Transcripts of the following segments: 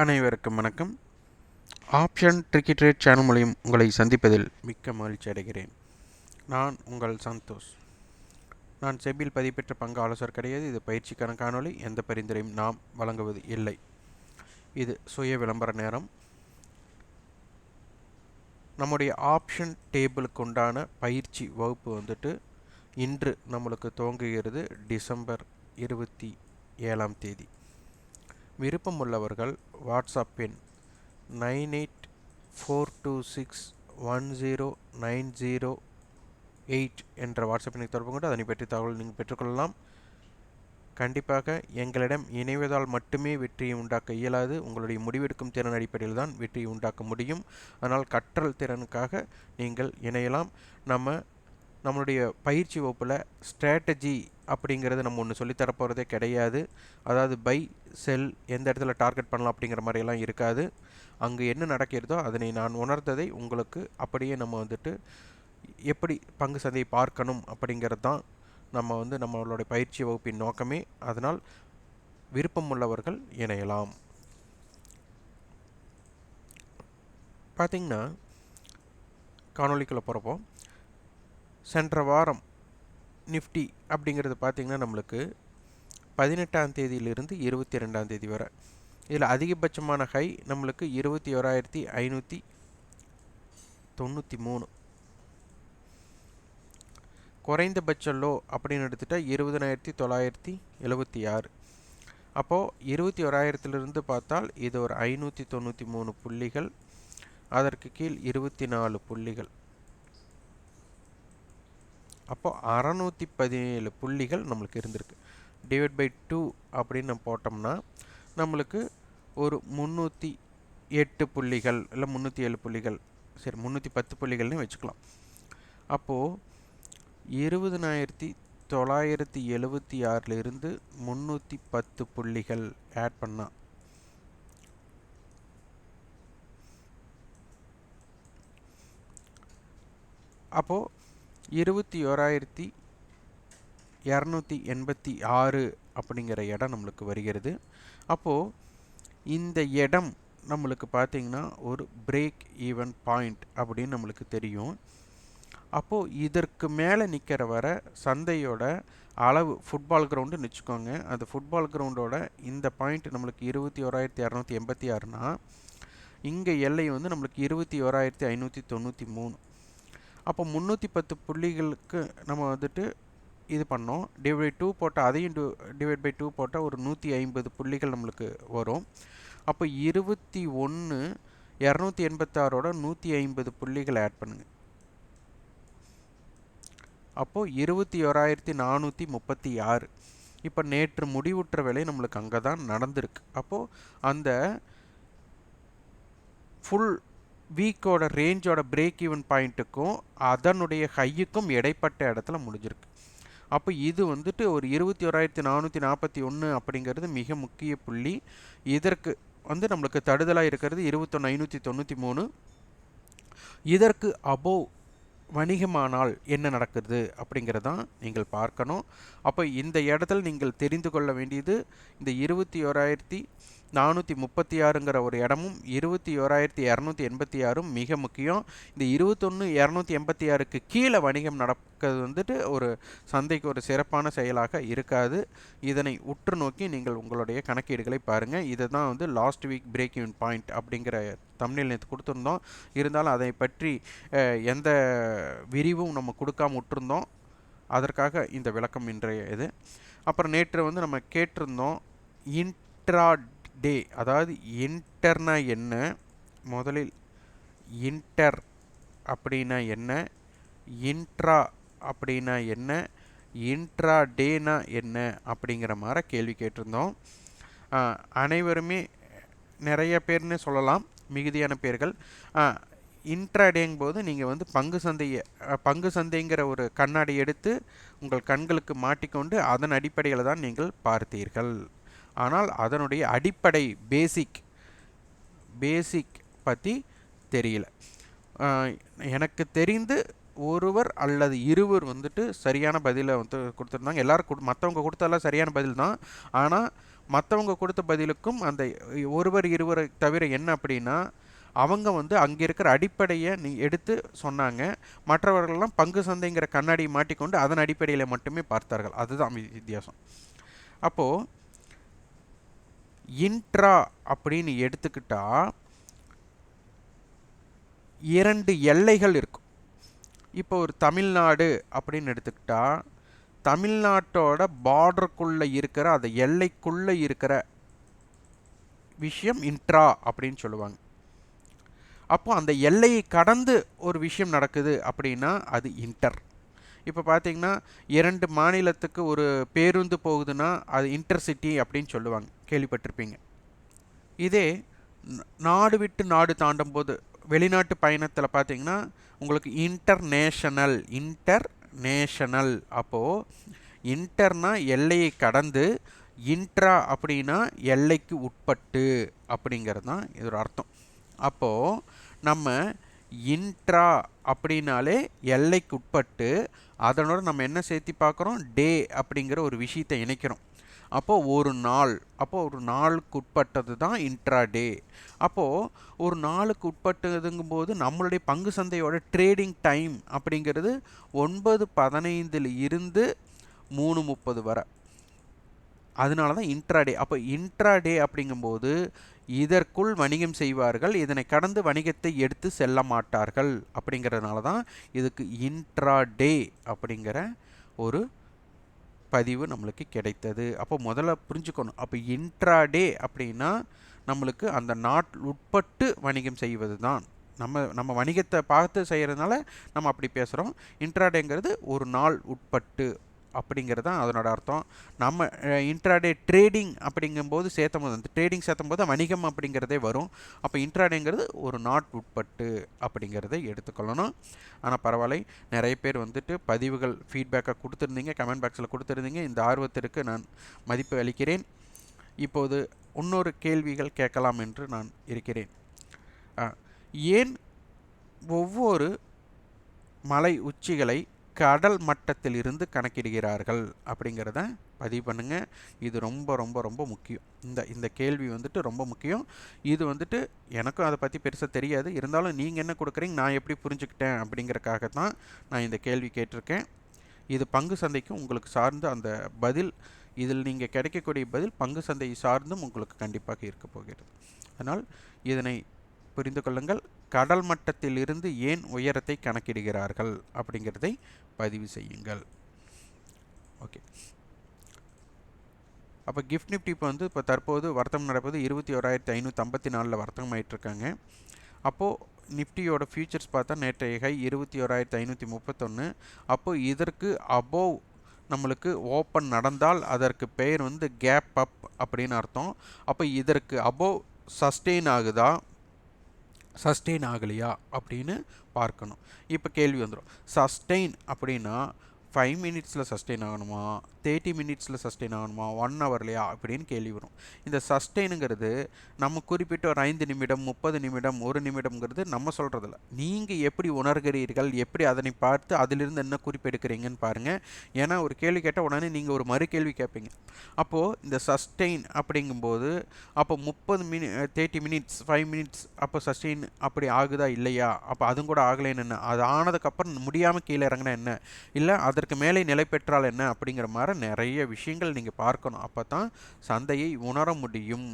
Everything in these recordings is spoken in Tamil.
அனைவருக்கும் வணக்கம். ஆப்ஷன் ட்ரிக்கி ட்ரேட் சேனல் மூலியம் உங்களை சந்திப்பதில் மிக்க மகிழ்ச்சி அடைகிறேன். நான் உங்கள் சந்தோஷ். நான் செபியில் பதிவுபெற்ற பங்கு ஆலோசகர் கிடையாது. இது பயிற்சிக்கான காணொளி. எந்த பரிந்துரையும் நாம் வழங்குவது இல்லை. இது சுய விளம்பர நேரம். நம்முடைய ஆப்ஷன் டேபிளுக்கு உண்டான பயிற்சி வகுப்பு இன்று நம்மளுக்கு துவங்குகிறது. டிசம்பர் 27 விருப்பம் உள்ளவர்கள் வாட்ஸ்அப் எண் 9842610908 என்ற வாட்ஸ்அப் எண்ணுக்கு தொடர்பு கொண்டு அதனை பற்றி தகவல் நீங்கள் பெற்றுக்கொள்ளலாம். கண்டிப்பாக எங்களிடம் இணைவதால் மட்டுமே வெற்றியை உண்டாக்க இயலாது. உங்களுடைய முடிவெடுக்கும் திறன் அடிப்படையில் தான் வெற்றியை உண்டாக்க முடியும். அதனால் கற்றல் திறனுக்காக நீங்கள் இணையலாம். நம்மளுடைய பயிற்சி வகுப்பில் ஸ்ட்ராட்டஜி அப்படிங்கிறது நம்ம ஒன்று சொல்லித்தரப்போகிறதே கிடையாது. அதாவது பை செல் எந்த இடத்துல டார்கெட் பண்ணலாம் அப்படிங்கிற மாதிரியெல்லாம் இருக்காது. அங்கு என்ன நடக்கிறதோ அதனை நான் உணர்ந்ததை உங்களுக்கு அப்படியே நம்ம எப்படி பங்கு சந்தையை பார்க்கணும் அப்படிங்கிறது தான் நம்மளுடைய பயிற்சி வகுப்பின் நோக்கமே. அதனால் விருப்பம் உள்ளவர்கள் இணையலாம். பார்த்திங்கன்னா காணொலிக்குள்ளே போகிறப்போ சென்ற வாரம் நிஃப்டி அப்படிங்கிறது பார்த்திங்கன்னா நம்மளுக்கு 18ஆம் தேதியிலிருந்து 22ஆம் தேதி வரை இதில் அதிகபட்சமான ஹை நம்மளுக்கு 21,593. குறைந்தபட்ச லோ அப்படின்னு எடுத்துட்டால் 20,976. அப்போது 21,000 பார்த்தால் இது ஒரு 593 புள்ளிகள். அதற்கு கீழ் 24 புள்ளிகள். அப்போது 617 புள்ளிகள் நம்மளுக்கு இருந்திருக்கு. டிவைட் பை 2 அப்படின்னு நம்ம போட்டோம்னா நம்மளுக்கு ஒரு 308 புள்ளிகள் இல்லை 307 புள்ளிகள், சரி 310 புள்ளிகள்னு வச்சுக்கலாம். அப்போது 20,976 310 புள்ளிகள் ஆட் பண்ணால் அப்போது 21,286 அப்படிங்கிற இடம் நம்மளுக்கு வருகிறது. அப்போது இந்த இடம் நம்மளுக்கு பார்த்திங்கன்னா ஒரு பிரேக் ஈவன் பாயிண்ட் அப்படின்னு நம்மளுக்கு தெரியும். அப்போது இதற்கு மேலே நிற்கிற வர சந்தையோட அளவு ஃபுட்பால் கிரவுண்டுன்னு வச்சுக்கோங்க. அந்த ஃபுட்பால் கிரவுண்டோட இந்த பாயிண்ட் நம்மளுக்கு 21,286னா இங்கே எல்லை நம்மளுக்கு 21,593. அப்போ 310 புள்ளிகளுக்கு நம்ம இது பண்ணோம். டிவைட் 2 போட்டால் அதையும் டிவைட் பை 2 போட்டால் ஒரு 150 புள்ளிகள் நம்மளுக்கு வரும். அப்போ 21,286ஓட 150 புள்ளிகள் ஆட் பண்ணுங்கள். அப்போது 21,436. இப்போ நேற்று முடிவுற்ற வேலை நம்மளுக்கு அங்கே தான் நடந்திருக்கு. அப்போது அந்த ஃபுல் வீக்கோட ரேஞ்சோட பிரேக் ஈவன் பாயிண்ட்டுக்கும் அதனுடைய ஹையுக்கும் இடைப்பட்ட இடத்துல முடிஞ்சிருக்கு. அப்போ இது ஒரு 21,441 அப்படிங்கிறது மிக முக்கிய புள்ளி. இதற்கு நம்மளுக்கு தடுதலாக இருக்கிறது 21,593. இதற்கு அபோவ் வணிகமானால் என்ன நடக்குது அப்படிங்கிறதான் நீங்கள் பார்க்கணும். அப்போ இந்த இடத்துல நீங்கள் தெரிந்து கொள்ள வேண்டியது இந்த 21,436ங்கிற ஒரு இடமும் 21,286 மிக முக்கியம். இந்த 21,286க்கு கீழே வணிகம் நடக்கிறது ஒரு சந்தைக்கு ஒரு சிறப்பான செயலாக இருக்காது. இதனை உற்று நோக்கி நீங்கள் உங்களுடைய கணக்கீடுகளை பாருங்கள். இதை தான் last week break even point அப்படிங்கிற தம்ப்நெயில் நேற்று கொடுத்துருந்தோம். இருந்தாலும் அதை பற்றி எந்த விரிவும் நம்ம கொடுக்காம விட்டுருந்தோம். அதற்காக இந்த விளக்கம் இன்றைய இது. அப்புறம் நேற்று நம்ம கேட்டிருந்தோம் இன்ட்ரா டே, அதாவது இன்டர்னா என்ன, முதலில் இன்டர் அப்படின்னா என்ன, இன்ட்ரா அப்படின்னா என்ன, இன்ட்ரா டேனா என்ன அப்படிங்கிற மாதிரி கேள்வி கேட்டிருந்தோம். அனைவருமே நிறைய பேர்னு சொல்லலாம், மிகுதியான பேர்கள் இன்ட்ராடேங்கும் போது நீங்கள் பங்கு சந்தைங்கிற ஒரு கண்ணாடி எடுத்து உங்கள் கண்களுக்கு மாட்டிக்கொண்டு அதன் அடிப்படையில் தான் நீங்கள் பார்த்தீர்கள். ஆனால் அதனுடைய அடிப்படை பேசிக் பற்றி தெரியல. எனக்கு தெரிந்து ஒருவர் அல்லது இருவர் சரியான பதிலை கொடுத்துருந்தாங்க. எல்லோரும் மற்றவங்க கொடுத்ததெல்லாம் சரியான பதில் தான். ஆனால் மற்றவங்க கொடுத்த பதிலுக்கும் அந்த ஒருவர் இருவரை தவிர என்ன அப்படின்னா, அவங்க வந்து அங்கே இருக்கிற அடிப்படையை நீ எடுத்து சொன்னாங்க. மற்றவர்கள்லாம் பங்கு சந்தைங்கிற கண்ணாடியை மாட்டிக்கொண்டு அதன் அடிப்படையில் மட்டுமே பார்த்தார்கள். அதுதான் வித்தியாசம். அப்போது இன்ட்ரா அப்படின்னு எடுத்துக்கிட்டா 2 எல்லைகள் இருக்கும். இப்போ ஒரு தமிழ்நாடு அப்படின்னு எடுத்துக்கிட்டா தமிழ்நாட்டோட பார்டருக்குள்ளே இருக்கிற அந்த எல்லைக்குள்ளே இருக்கிற விஷயம் இன்ட்ரா அப்படின்னு சொல்லுவாங்க. அப்போ அந்த எல்லையை கடந்து ஒரு விஷயம் நடக்குது அப்படின்னா அது இன்டர். இப்போ பார்த்தீங்கன்னா 2 மாநிலத்துக்கு ஒரு பேருந்து போகுதுன்னா அது இன்டர்சிட்டி அப்படின்னு சொல்லுவாங்க, கேள்விப்பட்டிருப்பீங்க. இதே நாடு விட்டு நாடு தாண்டும் போது வெளிநாட்டு பயணத்தில் பார்த்தீங்கன்னா உங்களுக்கு இன்டர்நேஷனல். அப்போது இன்டர்னா எல்லையை கடந்து, இன்ட்ரா அப்படின்னா எல்லைக்கு உட்பட்டு அப்படிங்கிறது தான் இதோட அர்த்தம். அப்போது நம்ம இன்ட்ரா அப்படின்னாலே எல்லைக்கு உட்பட்டு, அதனோட நம்ம என்ன சேர்த்து பார்க்குறோம், டே அப்படிங்கிற ஒரு விஷயத்தை இணைக்கிறோம். அப்போது ஒரு நாள், அப்போது ஒரு நாளுக்கு உட்பட்டது தான் இன்ட்ரா டே. அப்போது ஒரு நாளுக்கு உட்பட்டதுங்கும்போது நம்மளுடைய பங்கு சந்தையோட ட்ரேடிங் டைம் அப்படிங்கிறது 9:15 இருந்து 3:30 வரை. அதனால தான் இன்ட்ராடே. அப்போ இன்ட்ராடே அப்படிங்கும்போது இதற்குள் வணிகம் செய்வார்கள், இதனை கடந்து வணிகத்தை எடுத்து செல்ல மாட்டார்கள். அப்படிங்கிறதுனால தான் இதுக்கு இன்ட்ராடே அப்படிங்கிற ஒரு பதிவு நம்மளுக்கு கிடைத்தது. அப்போ முதல்ல புரிஞ்சுக்கணும். அப்போ இன்ட்ராடே அப்படின்னா நம்மளுக்கு அந்த நாட்டில் உட்பட்டு வணிகம் செய்வது தான். நம்ம வணிகத்தை பார்த்து செய்கிறதுனால நம்ம அப்படி பேசுகிறோம். இன்ட்ராடேங்கிறது ஒரு நாள் உட்பட்டு அப்படிங்கிறது தான் அதனோட அர்த்தம். நம்ம இன்ட்ராடே ட்ரேடிங் அப்படிங்கும்போது சேர்த்தும்போது, அந்த ட்ரேடிங் சேர்த்தும்போது வணிகம் அப்படிங்கிறதே வரும். அப்போ இன்ட்ராடேங்கிறது ஒரு நாட் உட்பட்டு அப்படிங்கிறத எடுத்துக்கொள்ளணும். ஆனால் பரவாயில்லை, நிறைய பேர் வந்துட்டு பதிவுகள் ஃபீட்பேக்காக கொடுத்துருந்தீங்க, கமெண்ட் பாக்ஸில் கொடுத்துருந்தீங்க. இந்த ஆர்வத்திற்கு நான் மதிப்பு அளிக்கிறேன். இப்போது இன்னொரு கேள்விகள் கேட்கலாம் என்று நான் இருக்கிறேன். ஏன் ஒவ்வொரு மலை உச்சிகளை கடல் மட்டத்தில் இருந்து கணக்கிடுகிறார்கள் அப்படிங்கிறத பதிவு பண்ணுங்கள். இது ரொம்ப ரொம்ப ரொம்ப முக்கியம். இந்த கேள்வி வந்துட்டு ரொம்ப முக்கியம். இது வந்துட்டு எனக்கும் அதை பற்றி பெருசாக தெரியாது, இருந்தாலும் நீங்கள் என்ன கொடுக்குறீங்க, நான் எப்படி புரிஞ்சுக்கிட்டேன் அப்படிங்கிறக்காக தான் நான் இந்த கேள்வி கேட்டிருக்கேன். இது பங்கு சந்தைக்கும் உங்களுக்கு சார்ந்து அந்த பதில், இதில் நீங்கள் கிடைக்கக்கூடிய பதில் பங்கு சந்தையை சார்ந்தும் உங்களுக்கு கண்டிப்பாக இருக்க போகிறது. அதனால் இதனை புரிந்து கொள்ளுங்கள். கடல் மட்டத்தில் இருந்து ஏன் உயரத்தை கணக்கிடுகிறார்கள் அப்படிங்கிறதை பதிவு செய்யுங்கள். ஓகே. அப்போ கிஃப்ட் நிஃப்டி இப்போ தற்போது வர்த்தகம் நடப்பது 21,554 வர்த்தகம் ஆகிட்டுருக்காங்க. அப்போது நிஃப்டியோட ஃபியூச்சர்ஸ் பார்த்தா நேற்றைய ஹை 21,531. அப்போது இதற்கு அபோவ் நம்மளுக்கு ஓப்பன் நடந்தால் அதற்கு பெயர் வந்து கேப் அப் அப்படின்னு அர்த்தம். அப்போ இதற்கு அபோவ் சஸ்டெயின் ஆகுதா, சஸ்டெயின் ஆகலையா அப்படின்னு பார்க்கணும். இப்போ கேள்வி வந்துடும், சஸ்டெயின் அப்படின்னா 5 மினிட்ஸில் சஸ்டெயின் ஆகணுமா, 30 மினிட்ஸில் சஸ்டெயின் ஆகணுமா, 1 ஹவர்லையா அப்படின்னு கேள்வி வரும். இந்த சஸ்டெயினுங்கிறது நம்ம குறிப்பிட்ட ஒரு 5 நிமிடம், 30 நிமிடம், 1 நிமிடம்ங்கிறது நம்ம சொல்கிறதில்ல. நீங்கள் எப்படி உணர்கிறீர்கள், எப்படி அதனை பார்த்து அதிலிருந்து என்ன குறிப்பெடுக்கிறீங்கன்னு பாருங்கள். ஏன்னா ஒரு கேள்வி கேட்டால் உடனே நீங்கள் ஒரு மறு கேள்வி கேட்பீங்க. அப்போது இந்த சஸ்டெயின் அப்படிங்கும்போது அப்போ 30 மினிட்ஸ் 5 மினிட்ஸ் அப்போ சஸ்டெயின் அப்படி ஆகுதா இல்லையா, அப்போ அதுவும் கூட ஆகலைன்னு என்ன, அது ஆனதுக்கப்புறம் முடியாமல் கீழே இறங்கினா என்ன, இல்லை அதற்கு மேலே நிலை பெற்றால் என்ன அப்படிங்கிற மாதிரி நிறைய விஷயங்கள் நீங்கள் பார்க்கணும். அப்போ தான் சந்தையை உணர முடியும்.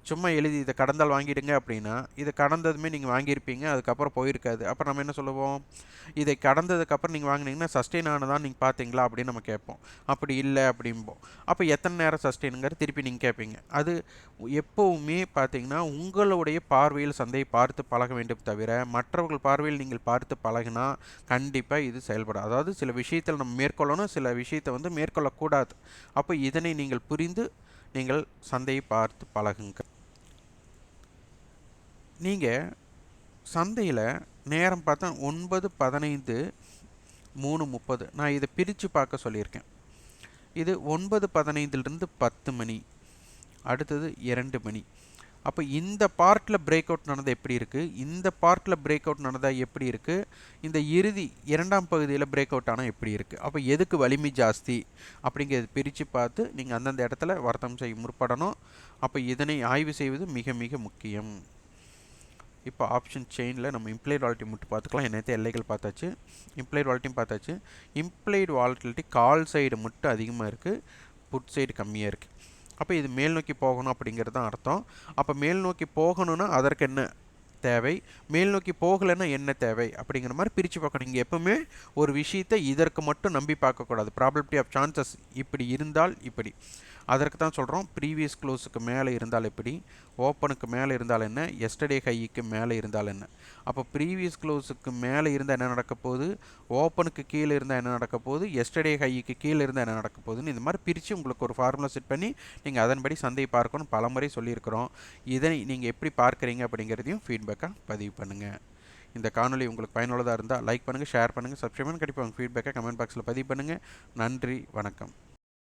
சும்மா எழுதி இதை கடந்தால் வாங்கிடுங்க அப்படின்னா இதை கடந்ததுமே நீங்கள் வாங்கியிருப்பீங்க, அதுக்கப்புறம் போயிருக்காது. அப்புறம் நம்ம என்ன சொல்லுவோம், இதை கடந்ததுக்கப்புறம் நீங்கள் வாங்கினீங்கன்னா சஸ்டெயின் ஆனதான் நீங்கள் பார்த்தீங்களா அப்படின்னு நம்ம கேட்போம். அப்படி இல்லை அப்படிம்போம். அப்போ எத்தனை நேரம் சஸ்டெயினுங்கிற திருப்பி நீங்கள் கேட்பீங்க. அது எப்போவுமே பார்த்தீங்கன்னா உங்களுடைய பார்வையில் சந்தையை பார்த்து பழக வேண்டும் தவிர மற்றவர்கள் பார்வையில் நீங்கள் பார்த்து பழகினா கண்டிப்பாக இது செயல்படும். அதாவது சில விஷயத்தில் நம்ம மேற்கொள்ளணும், சில விஷயத்தை வந்து மேற்கொள்ளக்கூடாது. அப்போ இதனை நீங்கள் புரிந்து நீங்கள் சந்தையை பார்த்து பழகுங்க. நீங்கள் சந்தையில் நேரம் பார்த்தா 9:15 3:30, நான் இதை பிரித்து பார்க்க சொல்லியிருக்கேன். இது 9:15 10 மணி, அடுத்தது 2 மணி, அப்போ இந்த பார்ட்டில் பிரேக் அவுட் நடந்தால் எப்படி இருக்குது, இந்த பார்ட்டில் பிரேக் அவுட் நடந்தால் எப்படி இருக்குது, இந்த இறுதி இரண்டாம் பகுதியில் பிரேக் அவுட் ஆனால் எப்படி இருக்குது, அப்போ எதுக்கு வலிமை ஜாஸ்தி அப்படிங்கிறது பிரித்து பார்த்து நீங்கள் அந்தந்த இடத்துல வர்த்தகம் செய்ய முற்படணும். அப்போ இதனை ஆய்வு செய்வது மிக மிக முக்கியம். இப்போ ஆப்ஷன் செயினில் நம்ம இம்ப்ளைட் வாலிட்டி மட்டும் பார்த்துக்கலாம். என்னத்தை எல்லைகள் பார்த்தாச்சு, இம்ப்ளைட் வாலிட்டியும் பார்த்தாச்சு. இம்ப்ளைட் வாலிட்டிலிட்டி கால் சைடு மட்டும் அதிகமாக இருக்குது, புட் சைடு கம்மியாக இருக்குது. அப்போ இது மேல் நோக்கி போகணும் அப்படிங்கிறது தான் அர்த்தம். அப்போ மேல் நோக்கி போகணுன்னா அதற்கு என்ன தேவை, மேல் நோக்கி போகலைன்னா என்ன தேவை அப்படிங்கிற மாதிரி பிரித்து பார்க்கணும். நீங்கள் எப்போவுமே ஒரு விஷயத்தை இதற்கு மட்டும் நம்பி பார்க்கக்கூடாது. ப்ராபபிலிட்டி ஆஃப் சான்சஸ் இப்படி இருந்தால் இப்படி, அதற்கு தான் சொல்கிறோம். ப்ரீவியஸ் க்ளோஸுக்கு மேலே இருந்தால் எப்படி, ஓப்பனுக்கு மேலே இருந்தால் என்ன, எஸ்டர்டே ஹைக்கு மேலே இருந்தால் என்ன. அப்போ ப்ரீவியஸ் க்ளோஸுக்கு மேலே இருந்தால் என்ன நடக்க போகுது, ஓப்பனுக்கு கீழே இருந்தால் என்ன நடக்க போகுது, எஸ்டர்டே ஹைக்கு கீழே இருந்தால் என்ன நடக்க போகுதுன்னு இந்த மாதிரி பிரித்து உங்களுக்கு ஒரு ஃபார்முலா செட் பண்ணி நீங்கள் அதன்படி சந்தையை பார்க்கணும். பலமுறை சொல்லியிருக்கிறோம். இதனை நீங்கள் எப்படி பார்க்குறீங்க அப்படிங்கிறதையும் ஃபீட்பேக்காக பதிவு பண்ணுங்கள். இந்த காணொலி உங்களுக்கு பயனுள்ளதாக இருந்தால் லைக் பண்ணுங்கள், ஷேர் பண்ணுங்கள், சப்ஸ்கிரைப் பண்ணி கண்டிப்பாக உங்கள் ஃபீட்பேக்கை கமெண்ட் பாக்ஸில் பதிவு பண்ணுங்கள். நன்றி, வணக்கம்.